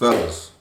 Fellas,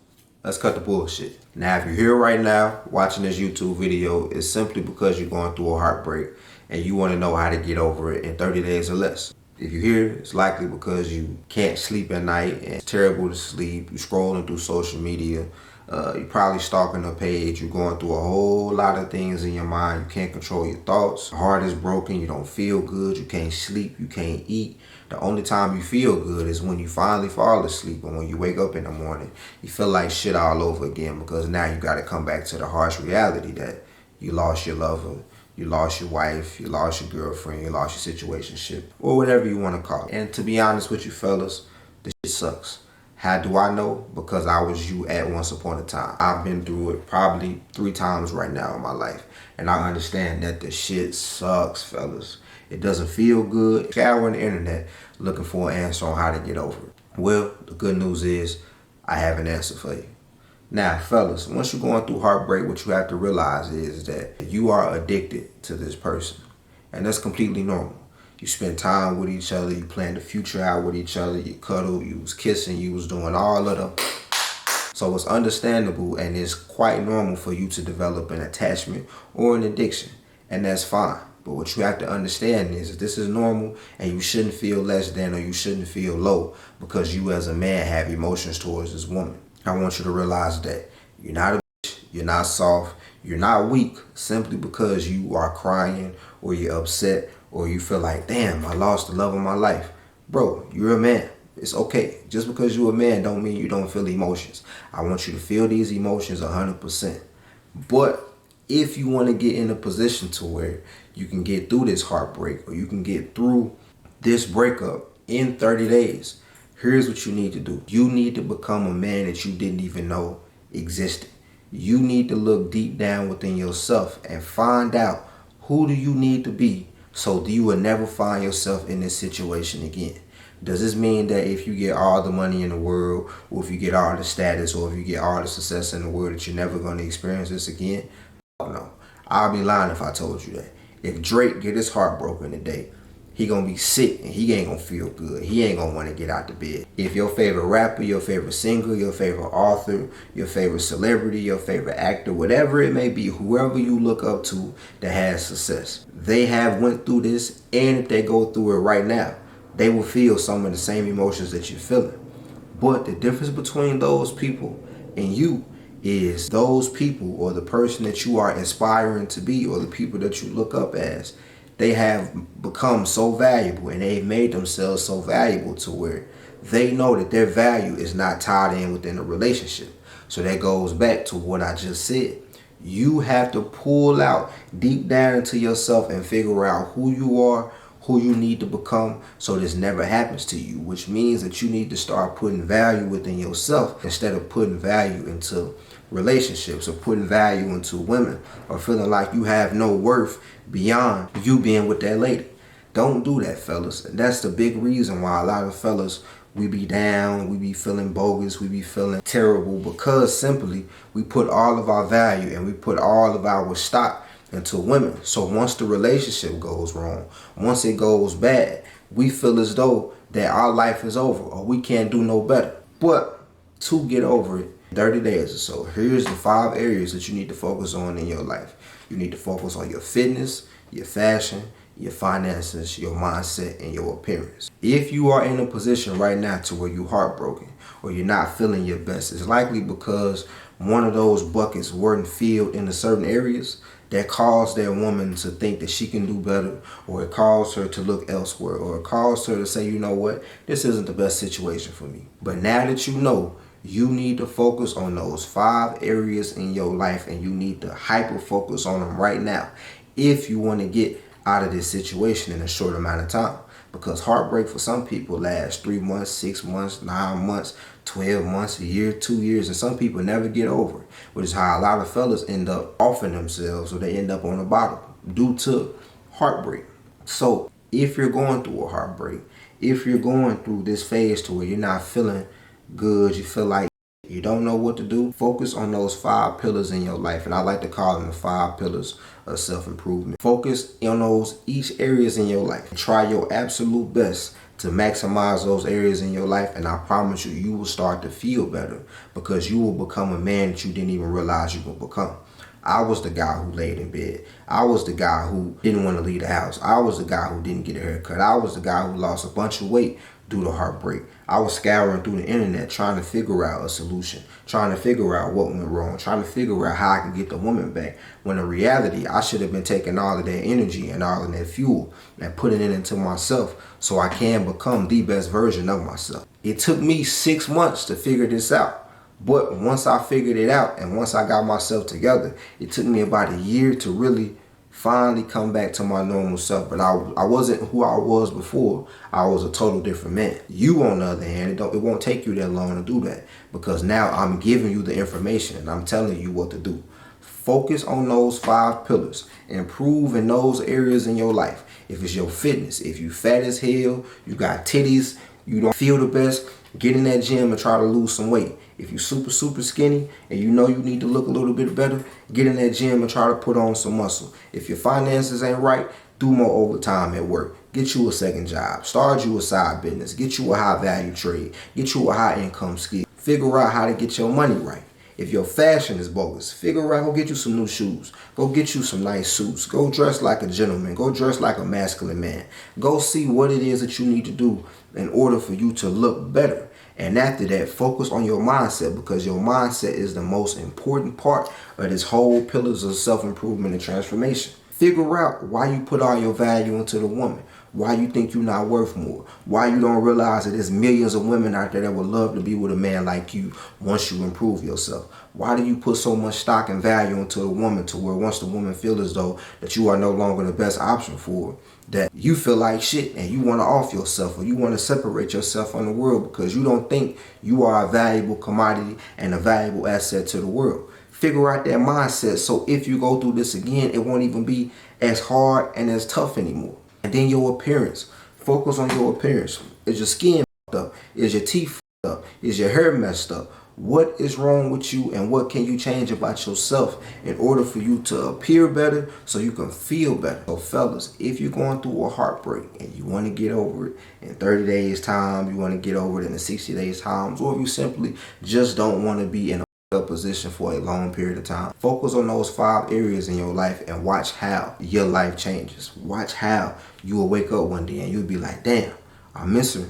let's cut the bullshit. Now, if you're here right now watching this YouTube video, it's simply because you're going through a heartbreak and you want to know how to get over it in 30 days or less. If you're here, it's likely because you can't sleep at night and it's terrible to sleep. You're scrolling through social media. You're probably stalking a page. You're going through a whole lot of things in your mind. You can't control your thoughts. Your heart is broken. You don't feel good. You can't sleep. You can't eat. The only time you feel good is when you finally fall asleep, and when you wake up in the morning, you feel like shit all over again, because now you got to come back to the harsh reality that you lost your lover, you lost your wife, you lost your girlfriend, you lost your situationship, or whatever you want to call it. And to be honest with you fellas, this shit sucks. How do I know? Because I was you at once upon a time. I've been through it probably 3 times right now in my life, and I understand that the shit sucks, fellas. It doesn't feel good. Scouring the internet looking for an answer on how to get over it. Well, the good news is I have an answer for you. Now, fellas, once you're going through heartbreak, what you have to realize is that you are addicted to this person. And that's completely normal. You spend time with each other, you plan the future out with each other, you cuddle, you was kissing, you was doing all of them. So it's understandable and it's quite normal for you to develop an attachment or an addiction. And that's fine. But what you have to understand is that this is normal, and you shouldn't feel less than, or you shouldn't feel low because you as a man have emotions towards this woman. I want you to realize that you're not a bitch, you're not soft, you're not weak simply because you are crying or you're upset or you feel like, damn, I lost the love of my life. Bro, you're a man. It's okay. Just because you're a man don't mean you don't feel emotions. I want you to feel these emotions 100%. But if you want to get in a position to where you can get through this heartbreak or you can get through this breakup in 30 days, here's what you need to do. You need to become a man that you didn't even know existed. You need to look deep down within yourself and find out who do you need to be so you will never find yourself in this situation again. Does this mean that if you get all the money in the world, or if you get all the status, or if you get all the success in the world, that you're never going to experience this again? No, I'll be lying if I told you that. If Drake get his heart broken today, he gonna be sick and he ain't gonna feel good. He ain't gonna want to get out the bed. If your favorite rapper, your favorite singer, your favorite author, your favorite celebrity, your favorite actor, whatever it may be, whoever you look up to that has success, they have went through this, and if they go through it right now, they will feel some of the same emotions that you're feeling. But the difference between those people and you is those people, or the person that you are inspiring to be, or the people that you look up as, they have become so valuable and they've made themselves so valuable to where they know that their value is not tied in within a relationship. So that goes back to what I just said. You have to pull out deep down into yourself and figure out who you are, who you need to become, so this never happens to you, which means that you need to start putting value within yourself instead of putting value into relationships or putting value into women or feeling like you have no worth beyond you being with that lady. Don't do that, fellas. And that's the big reason why a lot of fellas, we be down, we be feeling bogus, we be feeling terrible, because simply we put all of our value and we put all of our stock into women. So once the relationship goes wrong, once it goes bad, we feel as though that our life is over or we can't do no better. But to get over it, 30 days or so, here's the 5 areas that you need to focus on in your life. You need to focus on your fitness, your fashion, your finances, your mindset, and your appearance. If you are in a position right now to where you're heartbroken or you're not feeling your best, it's likely because one of those buckets weren't filled in the certain areas that caused that woman to think that she can do better, or it caused her to look elsewhere, or it caused her to say, you know what, this isn't the best situation for me. But now that you know, you need to focus on those 5 areas in your life, and you need to hyper focus on them right now if you want to get out of this situation in a short amount of time. Because heartbreak for some people lasts 3 months, 6 months, 9 months, 12 months, a year, 2 years, and some people never get over it, which is how a lot of fellas end up offing themselves, or they end up on the bottom due to heartbreak. So if you're going through a heartbreak, if you're going through this phase to where you're not feeling good, you feel like you don't know what to do, focus on those 5 pillars in your life. And I like to call them the 5 pillars of self-improvement. Focus on those each areas in your life. Try your absolute best to maximize those areas in your life, and I promise you, you will start to feel better because you will become a man that you didn't even realize you would become. I was the guy who laid in bed. I was the guy who didn't want to leave the house. I was the guy who didn't get a haircut. I was the guy who lost a bunch of weight due to heartbreak. I was scouring through the internet trying to figure out a solution, trying to figure out what went wrong, trying to figure out how I could get the woman back. When in reality, I should have been taking all of that energy and all of that fuel and putting it into myself so I can become the best version of myself. It took me 6 months to figure this out. But once I figured it out and once I got myself together, it took me about a year to really finally come back to my normal self. But I wasn't who I was before. I was a total different man. You, on the other hand, it won't take you that long to do that because now I'm giving you the information and I'm telling you what to do. Focus on those 5 pillars. Improve in those areas in your life. If it's your fitness, if you fat as hell, you got titties, you don't feel the best, get in that gym and try to lose some weight. If you're super skinny and you know you need to look a little bit better, get in that gym and try to put on some muscle. If your finances ain't right, do more overtime at work. Get you a second job. Start you a side business. Get you a high value trade. Get you a high income skill. Figure out how to get your money right. If your fashion is bogus, figure out, go get you some new shoes. Go get you some nice suits. Go dress like a gentleman. Go dress like a masculine man. Go see what it is that you need to do in order for you to look better. And after that, focus on your mindset because your mindset is the most important part of this whole pillars of self-improvement and transformation. Figure out why you put all your value into the woman. Why you think you're not worth more. Why you don't realize that there's millions of women out there that would love to be with a man like you once you improve yourself. Why do you put so much stock and value into a woman to where once the woman feels as though that you are no longer the best option for her, that you feel like shit and you want to off yourself or you want to separate yourself from the world because you don't think you are a valuable commodity and a valuable asset to the world. Figure out that mindset so if you go through this again, it won't even be as hard and as tough anymore. And then your appearance. Focus on your appearance. Is your skin fucked up? Is your teeth fucked up? Is your hair messed up? What is wrong with you and what can you change about yourself in order for you to appear better so you can feel better? So fellas, if you're going through a heartbreak and you want to get over it in 30 days time, you want to get over it in 60 days time, or if you simply just don't want to be in a position for a long period of time, focus on those 5 areas in your life and watch how your life changes. Watch how you will wake up one day and you'll be like, damn, I miss her,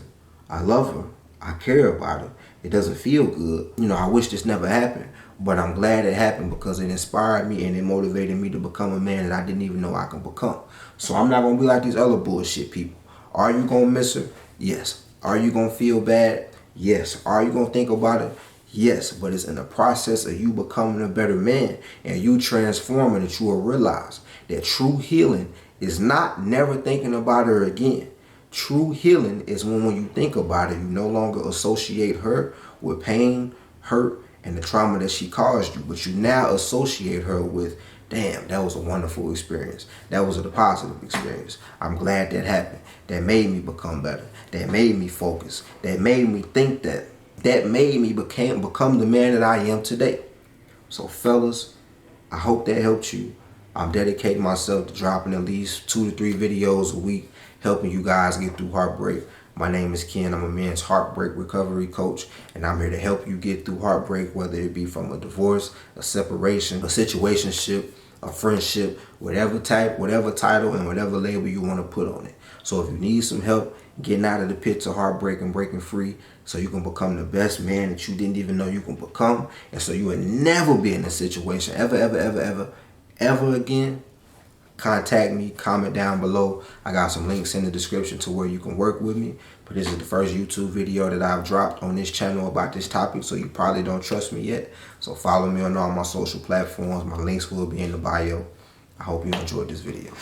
I love her, I care about her. It doesn't feel good. You know, I wish this never happened, but I'm glad it happened because it inspired me and it motivated me to become a man that I didn't even know I could become. So I'm not going to be like these other bullshit people. Are you going to miss her? Yes. Are you going to feel bad? Yes. Are you going to think about it? Yes. But it's in the process of you becoming a better man and you transforming that you will realize that true healing is not never thinking about her again. True healing is when you think about it, you no longer associate her with pain, hurt, and the trauma that she caused you, but you now associate her with, damn, that was a wonderful experience. That was a positive experience. I'm glad that happened. That made me become better. That made me focus. That made me think that. That made me become the man that I am today. So fellas, I hope that helped you. I'm dedicating myself to dropping at least 2 to 3 videos a week, helping you guys get through heartbreak. My name is Ken. I'm a men's heartbreak recovery coach, and I'm here to help you get through heartbreak, whether it be from a divorce, a separation, a situationship, a friendship, whatever type, whatever title, and whatever label you want to put on it. So if you need some help getting out of the pits of heartbreak and breaking free so you can become the best man that you didn't even know you can become, and so you would never be in a situation ever again, contact me, comment down below. I got some links in the description to where you can work with me. But this is the first YouTube video that I've dropped on this channel about this topic, so you probably don't trust me yet. So follow me on all my social platforms. My links will be in the bio. I hope you enjoyed this video.